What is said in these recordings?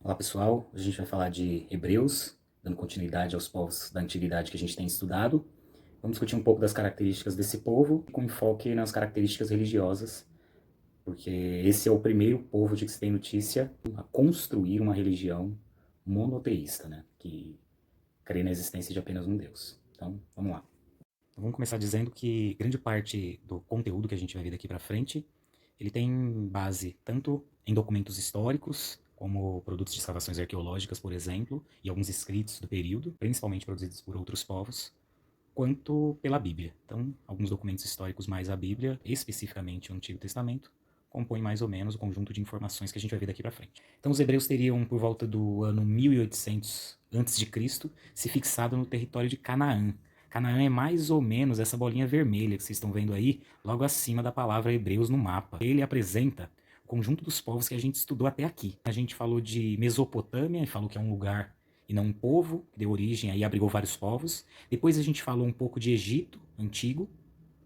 Olá pessoal, hoje a gente vai falar de Hebreus, dando continuidade aos povos da antiguidade que a gente tem estudado. Vamos discutir um pouco das características desse povo, com enfoque nas características religiosas, porque esse é o primeiro povo de que se tem notícia a construir uma religião monoteísta, né? Que crê na existência de apenas um Deus. Então, vamos lá. Então, vamos começar dizendo que grande parte do conteúdo que a gente vai ver daqui para frente, ele tem base tanto em documentos históricos, como produtos de escavações arqueológicas, por exemplo, e alguns escritos do período, principalmente produzidos por outros povos, quanto pela Bíblia. Então, alguns documentos históricos mais a Bíblia, especificamente o Antigo Testamento, compõem mais ou menos o conjunto de informações que a gente vai ver daqui para frente. Então, os hebreus teriam, por volta do ano 1800 a.C., se fixado no território de Canaã. Canaã é mais ou menos essa bolinha vermelha que vocês estão vendo aí, logo acima da palavra Hebreus no mapa. Ele apresenta o conjunto dos povos que a gente estudou até aqui. A gente falou de Mesopotâmia e falou que é um lugar e não um povo, que deu origem aí, abrigou vários povos. Depois a gente falou um pouco de Egito antigo,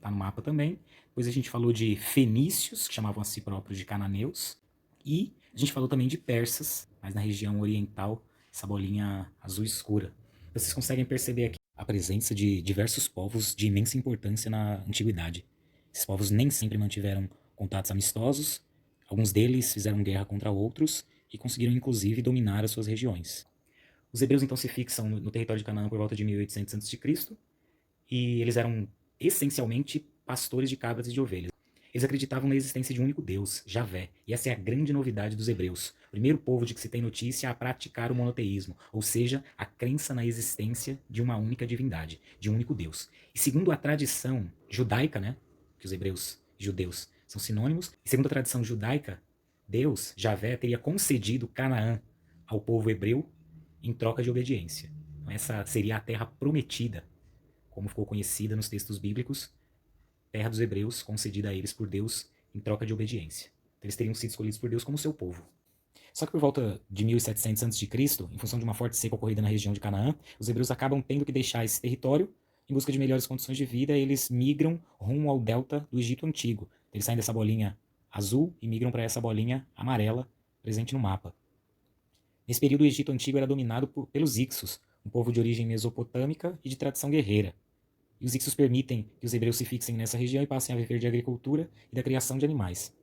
tá no mapa também. Depois a gente falou de fenícios, que chamavam a si próprios de cananeus. E a gente falou também de persas, mas na região oriental, essa bolinha azul escura. Vocês conseguem perceber aqui a presença de diversos povos de imensa importância na antiguidade. Esses povos nem sempre mantiveram contatos amistosos, alguns deles fizeram guerra contra outros e conseguiram inclusive dominar as suas regiões. Os hebreus então se fixam no território de Canaã por volta de 1800 a.C. e eles eram essencialmente pastores de cabras e de ovelhas. Eles acreditavam na existência de um único Deus, Javé, e essa é a grande novidade dos hebreus. O primeiro povo de que se tem notícia a praticar o monoteísmo, ou seja, a crença na existência de uma única divindade, de um único Deus. E segundo a tradição judaica, né, que os hebreus e judeus são sinônimos, e segundo a tradição judaica, Deus, Javé, teria concedido Canaã ao povo hebreu em troca de obediência. Então, essa seria a terra prometida, como ficou conhecida nos textos bíblicos, terra dos hebreus concedida a eles por Deus em troca de obediência. Então, eles teriam sido escolhidos por Deus como seu povo. Só que por volta de 1700 a.C., em função de uma forte seca ocorrida na região de Canaã, os hebreus acabam tendo que deixar esse território em busca de melhores condições de vida, e eles migram rumo ao delta do Egito Antigo. Eles saem dessa bolinha azul e migram para essa bolinha amarela presente no mapa. Nesse período, o Egito Antigo era dominado pelos Ixos, um povo de origem mesopotâmica e de tradição guerreira. E os Ixos permitem que os hebreus se fixem nessa região e passem a viver de agricultura e da criação de animais.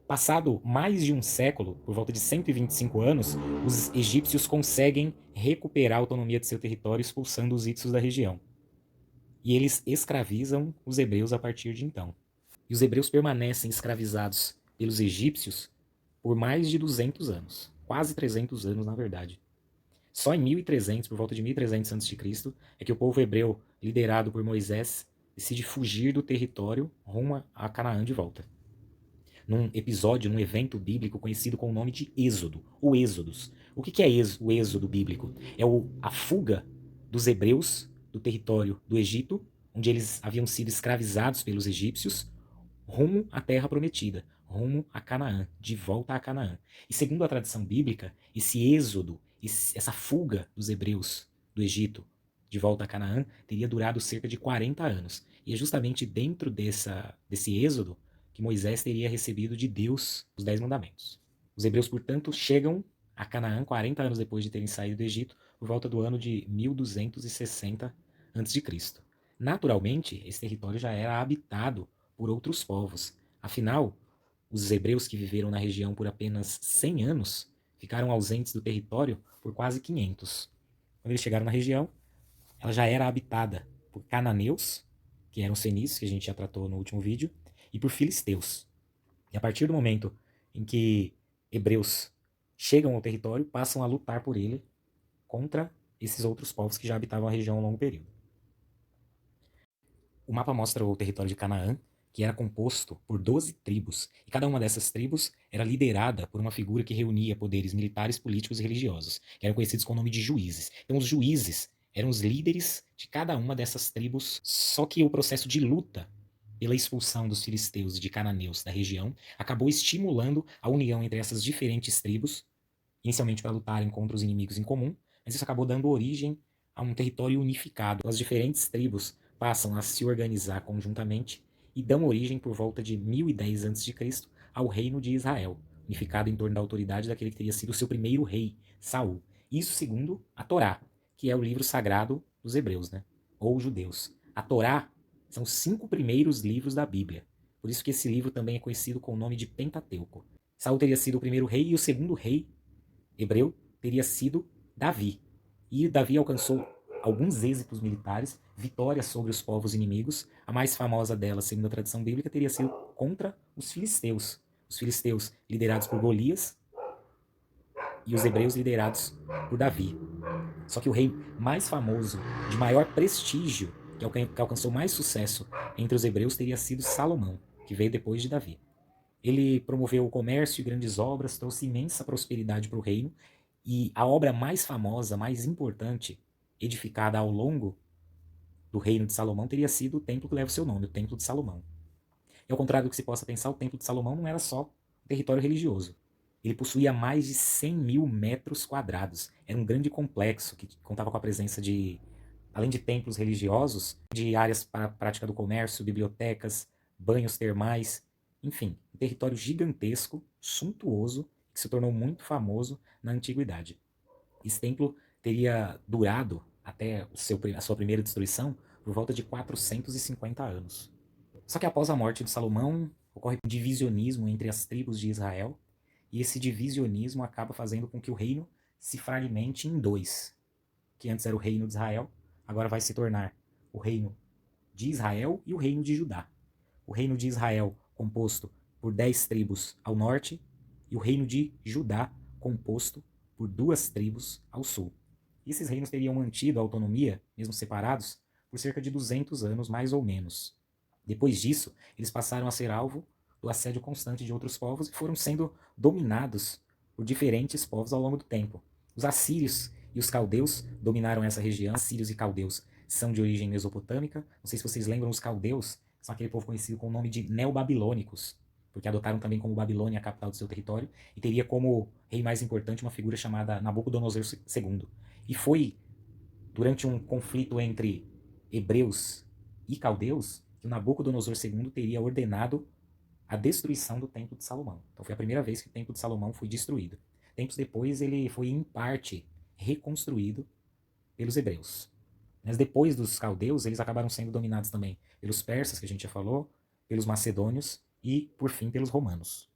Passado mais de um século, por volta de 125 anos, os egípcios conseguem recuperar a autonomia de seu território expulsando os Ixos da região. E eles escravizam os hebreus a partir de então. E os hebreus permanecem escravizados pelos egípcios por mais de 200 anos. Quase 300 anos, na verdade. Só em 1300, por volta de 1300 a.C., é que o povo hebreu, liderado por Moisés, decide fugir do território rumo a Canaã de volta. Num episódio, num evento bíblico conhecido com o nome de Êxodo, ou Êxodos. O que é o Êxodo bíblico? É a fuga dos hebreus do território do Egito, onde eles haviam sido escravizados pelos egípcios, rumo à terra prometida, rumo a Canaã, de volta a Canaã. E segundo a tradição bíblica, esse êxodo, essa fuga dos hebreus do Egito de volta a Canaã, teria durado cerca de 40 anos. E é justamente dentro desse êxodo que Moisés teria recebido de Deus os 10 mandamentos. Os hebreus, portanto, chegam a Canaã 40 anos depois de terem saído do Egito, por volta do ano de 1260 a.C. Naturalmente, esse território já era habitado por outros povos. Afinal, os hebreus que viveram na região por apenas 100 anos ficaram ausentes do território por quase 500. Quando eles chegaram na região, ela já era habitada por cananeus, que eram os fenícios, que a gente já tratou no último vídeo, e por filisteus. E a partir do momento em que hebreus chegam ao território, passam a lutar por ele contra esses outros povos que já habitavam a região há um longo período. O mapa mostra o território de Canaã, que era composto por 12 tribos, e cada uma dessas tribos era liderada por uma figura que reunia poderes militares, políticos e religiosos, que eram conhecidos com o nome de juízes. Então os juízes eram os líderes de cada uma dessas tribos, só que o processo de luta pela expulsão dos filisteus e de cananeus da região acabou estimulando a união entre essas diferentes tribos, inicialmente para lutarem contra os inimigos em comum, mas isso acabou dando origem a um território unificado. As diferentes tribos passam a se organizar conjuntamente e dão origem, por volta de 1010 a.C., ao reino de Israel, unificado em torno da autoridade daquele que teria sido o seu primeiro rei, Saul. Isso segundo a Torá, que é o livro sagrado dos hebreus, né? Ou judeus. A Torá são os 5 primeiros livros da Bíblia. Por isso que esse livro também é conhecido com o nome de Pentateuco. Saul teria sido o primeiro rei e o segundo rei hebreu teria sido Davi. E Davi alcançou alguns êxitos militares, vitórias sobre os povos inimigos. A mais famosa delas, segundo a tradição bíblica, teria sido contra os filisteus. Os filisteus liderados por Golias e os hebreus liderados por Davi. Só que o rei mais famoso, de maior prestígio, que alcançou mais sucesso entre os hebreus, teria sido Salomão, que veio depois de Davi. Ele promoveu o comércio e grandes obras, trouxe imensa prosperidade para o reino, e a obra mais famosa, mais importante, edificada ao longo do reino de Salomão, teria sido o templo que leva o seu nome, o Templo de Salomão. E ao contrário do que se possa pensar, o Templo de Salomão não era só um território religioso. Ele possuía mais de 100 mil metros quadrados. Era um grande complexo que contava com a presença de, além de templos religiosos, de áreas para a prática do comércio, bibliotecas, banhos termais, enfim, um território gigantesco, suntuoso, que se tornou muito famoso na antiguidade. Esse templo teria durado até a sua primeira destruição por volta de 450 anos. Só que após a morte de Salomão, ocorre um divisionismo entre as tribos de Israel, e esse divisionismo acaba fazendo com que o reino se fragmente em dois. Que antes era o reino de Israel, agora vai se tornar o reino de Israel e o reino de Judá. O reino de Israel composto por 10 tribos ao norte e o reino de Judá composto por 2 tribos ao sul. E esses reinos teriam mantido a autonomia, mesmo separados, por cerca de 200 anos, mais ou menos. Depois disso, eles passaram a ser alvo do assédio constante de outros povos e foram sendo dominados por diferentes povos ao longo do tempo. Os assírios e os caldeus dominaram essa região. Assírios e caldeus são de origem mesopotâmica. Não sei se vocês lembram, os caldeus são aquele povo conhecido com o nome de neobabilônicos, porque adotaram também como Babilônia a capital do seu território, e teria como rei mais importante uma figura chamada Nabucodonosor II. E foi durante um conflito entre hebreus e caldeus que o Nabucodonosor II teria ordenado a destruição do Templo de Salomão. Então foi a primeira vez que o Templo de Salomão foi destruído. Tempos depois ele foi em parte reconstruído pelos hebreus. Mas depois dos caldeus, eles acabaram sendo dominados também pelos persas, que a gente já falou, pelos macedônios e, por fim, pelos romanos.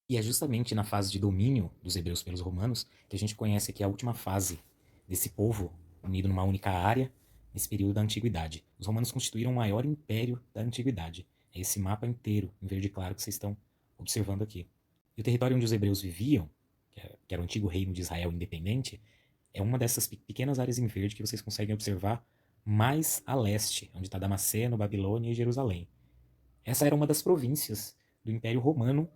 E é justamente na fase de domínio dos hebreus pelos romanos que a gente conhece aqui a última fase desse povo unido numa única área nesse período da Antiguidade. Os romanos constituíram o maior império da Antiguidade. É esse mapa inteiro, em verde claro, que vocês estão observando aqui. E o território onde os hebreus viviam, que era o antigo reino de Israel independente, é uma dessas pequenas áreas em verde que vocês conseguem observar mais a leste, onde está Damasceno, Babilônia e Jerusalém. Essa era uma das províncias do Império Romano,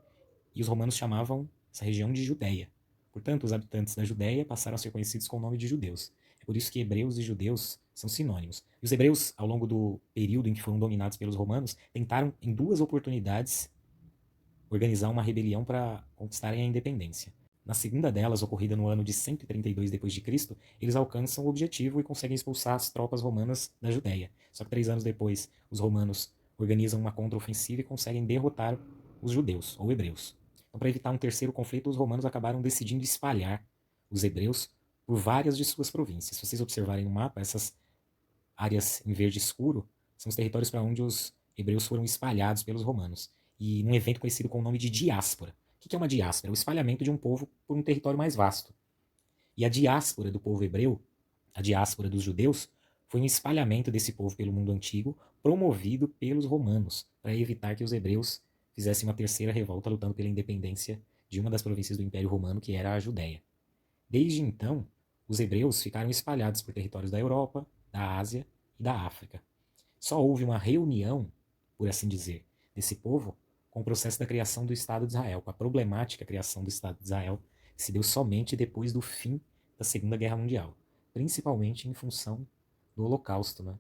e os romanos chamavam essa região de Judéia. Portanto, os habitantes da Judéia passaram a ser conhecidos com o nome de judeus. É por isso que hebreus e judeus são sinônimos. E os hebreus, ao longo do período em que foram dominados pelos romanos, tentaram, em 2 oportunidades, organizar uma rebelião para conquistarem a independência. Na segunda delas, ocorrida no ano de 132 d.C., eles alcançam o objetivo e conseguem expulsar as tropas romanas da Judéia. Só que 3 anos depois, os romanos organizam uma contraofensiva e conseguem derrotar os judeus, ou hebreus. Então, para evitar um terceiro conflito, os romanos acabaram decidindo espalhar os hebreus por várias de suas províncias. Se vocês observarem no mapa, essas áreas em verde escuro são os territórios para onde os hebreus foram espalhados pelos romanos. E num evento conhecido com o nome de diáspora. O que é uma diáspora? É o espalhamento de um povo por um território mais vasto. E a diáspora do povo hebreu, a diáspora dos judeus, foi um espalhamento desse povo pelo mundo antigo, promovido pelos romanos, para evitar que os hebreus fizessem uma terceira revolta lutando pela independência de uma das províncias do Império Romano, que era a Judéia. Desde então, os hebreus ficaram espalhados por territórios da Europa, da Ásia e da África. Só houve uma reunião, por assim dizer, desse povo com o processo da criação do Estado de Israel, com a problemática criação do Estado de Israel, que se deu somente depois do fim da Segunda Guerra Mundial, principalmente em função do Holocausto, né?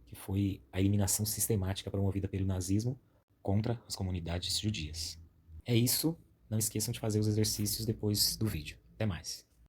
Que foi a eliminação sistemática promovida pelo nazismo contra as comunidades judias. É isso, não esqueçam de fazer os exercícios depois do vídeo. Até mais.